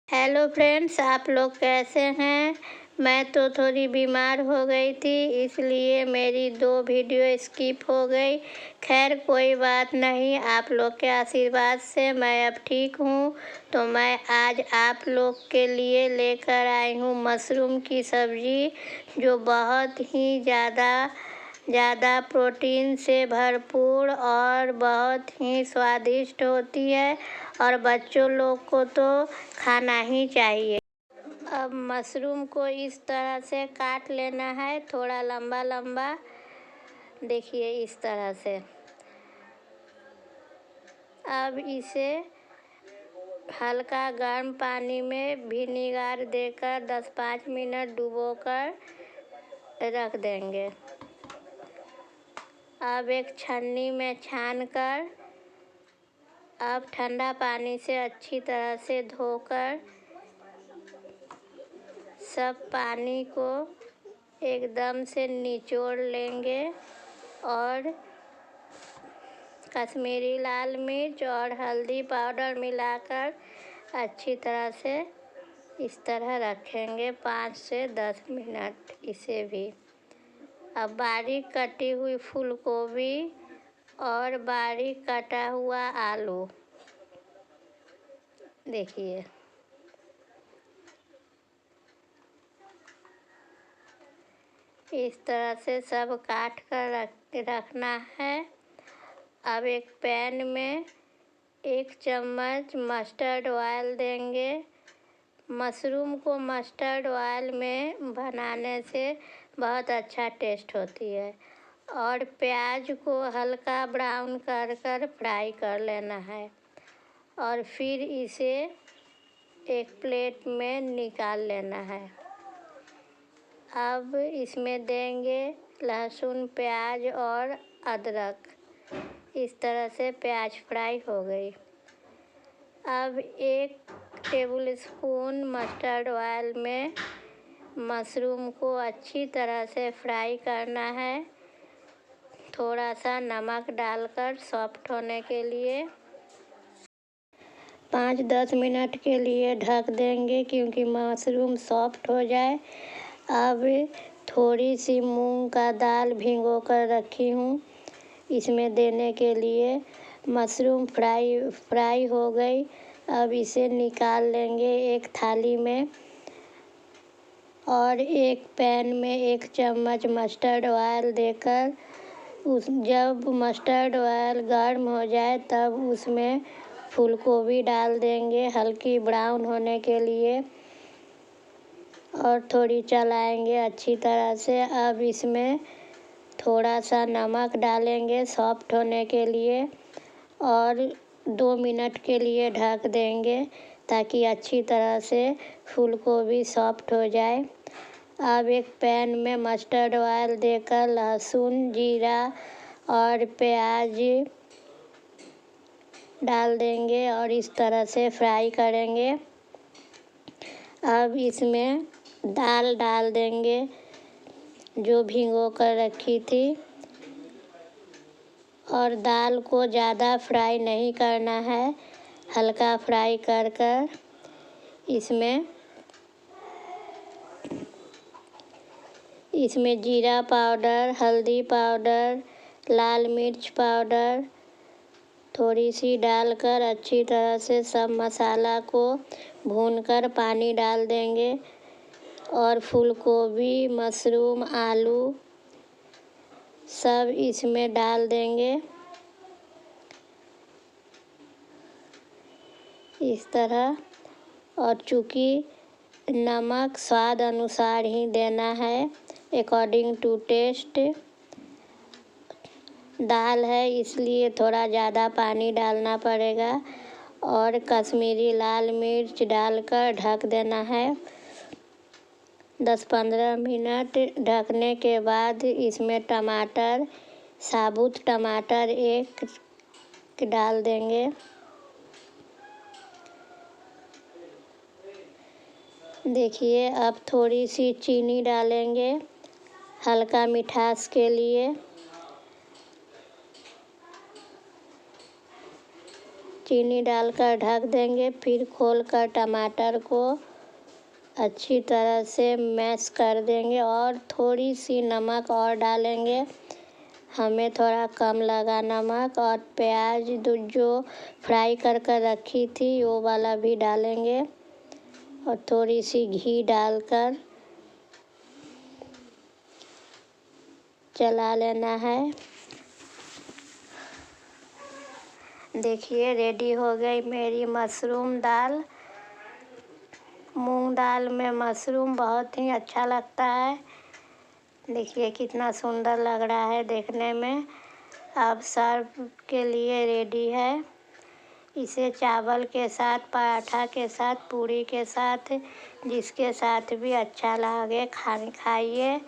Hello friends, आप लोग कैसे हैं। मैं तो थोड़ी बीमार हो गई थी, इसलिए मेरी 2 वीडियो स्किप हो गई। खैर कोई बात नहीं, आप लोग के आशीर्वाद से मैं अब ठीक हूँ। तो मैं आज आप लोग के लिए लेकर आई हूँ मशरूम की सब्ज़ी, जो बहुत ही ज़्यादा प्रोटीन से भरपूर और बहुत ही स्वादिष्ट होती है और बच्चों लोग को तो खाना ही चाहिए। अब मशरूम को इस तरह से काट लेना है, थोड़ा लंबा लंबा। देखिए इस तरह से। अब इसे हल्का गर्म पानी में विनेगर देकर 10-5 मिनट डुबोकर रख देंगे। अब एक छन्नी में छानकर अब ठंडा पानी से अच्छी तरह से धोकर सब पानी को एकदम से निचोड़ लेंगे और कश्मीरी लाल मिर्च और हल्दी पाउडर मिलाकर अच्छी तरह से इस तरह रखेंगे 5 से 10 मिनट इसे भी। अब बारीक कटी हुई फूल गोभी और बारीक कटा हुआ आलू, देखिए इस तरह से सब काट कर रखना है। अब एक पैन में 1 चम्मच मस्टर्ड ऑयल देंगे। मशरूम को मस्टर्ड ऑयल में बनाने से बहुत अच्छा टेस्ट होती है। और प्याज को हल्का ब्राउन कर फ्राई कर लेना है और फिर इसे एक प्लेट में निकाल लेना है। अब इसमें देंगे लहसुन, प्याज और अदरक। इस तरह से प्याज फ्राई हो गई। अब 1 टेबल स्पून मस्टर्ड ऑयल में मशरूम को अच्छी तरह से फ्राई करना है, थोड़ा सा नमक डालकर सॉफ्ट होने के लिए। 5-10 मिनट के लिए ढक देंगे क्योंकि मशरूम सॉफ्ट हो जाए। अब थोड़ी सी मूंग का दाल भिगो कर रखी हूँ, इसमें देने के लिए। मशरूम फ्राई हो गई। अब इसे निकाल लेंगे एक थाली में और एक पैन में 1 चम्मच मस्टर्ड ऑयल देकर जब मस्टर्ड ऑयल गर्म हो जाए तब उसमें फूल गोभी डाल देंगे हल्की ब्राउन होने के लिए और थोड़ी चलाएंगे अच्छी तरह से। अब इसमें थोड़ा सा नमक डालेंगे सॉफ्ट होने के लिए और 2 मिनट के लिए ढक देंगे ताकि अच्छी तरह से फूल गोभी सॉफ्ट हो जाए। अब एक पैन में मस्टर्ड ऑयल देकर लहसुन, जीरा और प्याज डाल देंगे और इस तरह से फ्राई करेंगे। अब इसमें दाल डाल देंगे जो भिगो कर रखी थी और दाल को ज़्यादा फ्राई नहीं करना है, हल्का फ्राई कर इसमें जीरा पाउडर, हल्दी पाउडर, लाल मिर्च पाउडर थोड़ी सी डालकर अच्छी तरह से सब मसाला को भूनकर पानी डाल देंगे और फूल गोभी, मशरूम, आलू सब इसमें डाल देंगे इस तरह। और चूँकि नमक स्वाद अनुसार ही देना है, अकॉर्डिंग टू टेस्ट। दाल है इसलिए थोड़ा ज़्यादा पानी डालना पड़ेगा और कश्मीरी लाल मिर्च डालकर ढक देना है। 10-15 मिनट ढकने के बाद इसमें टमाटर, साबुत टमाटर 1 डाल देंगे। देखिए अब थोड़ी सी चीनी डालेंगे हल्का मिठास के लिए। चीनी डालकर ढक देंगे। फिर खोलकर टमाटर को अच्छी तरह से मैश कर देंगे और थोड़ी सी नमक और डालेंगे। हमें थोड़ा कम लगा नमक। और प्याज जो फ्राई कर रखी थी वो वाला भी डालेंगे और थोड़ी सी घी डालकर चला लेना है। देखिए रेडी हो गई मेरी मशरूम दाल। मूंग दाल में मशरूम बहुत ही अच्छा लगता है। देखिए कितना सुंदर लग रहा है देखने में। अब सर्व के लिए रेडी है। इसे चावल के साथ, पराठा के साथ, पूरी के साथ, जिसके साथ भी अच्छा लगे खाइए।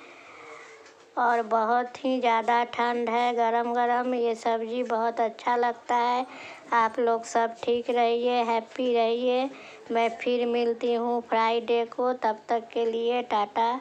और बहुत ही ज़्यादा ठंड है, गरम गरम ये सब्ज़ी बहुत अच्छा लगता है। आप लोग सब ठीक रहिए, हैप्पी रहिए। मैं फिर मिलती हूँ फ्राइडे को। तब तक के लिए टाटा।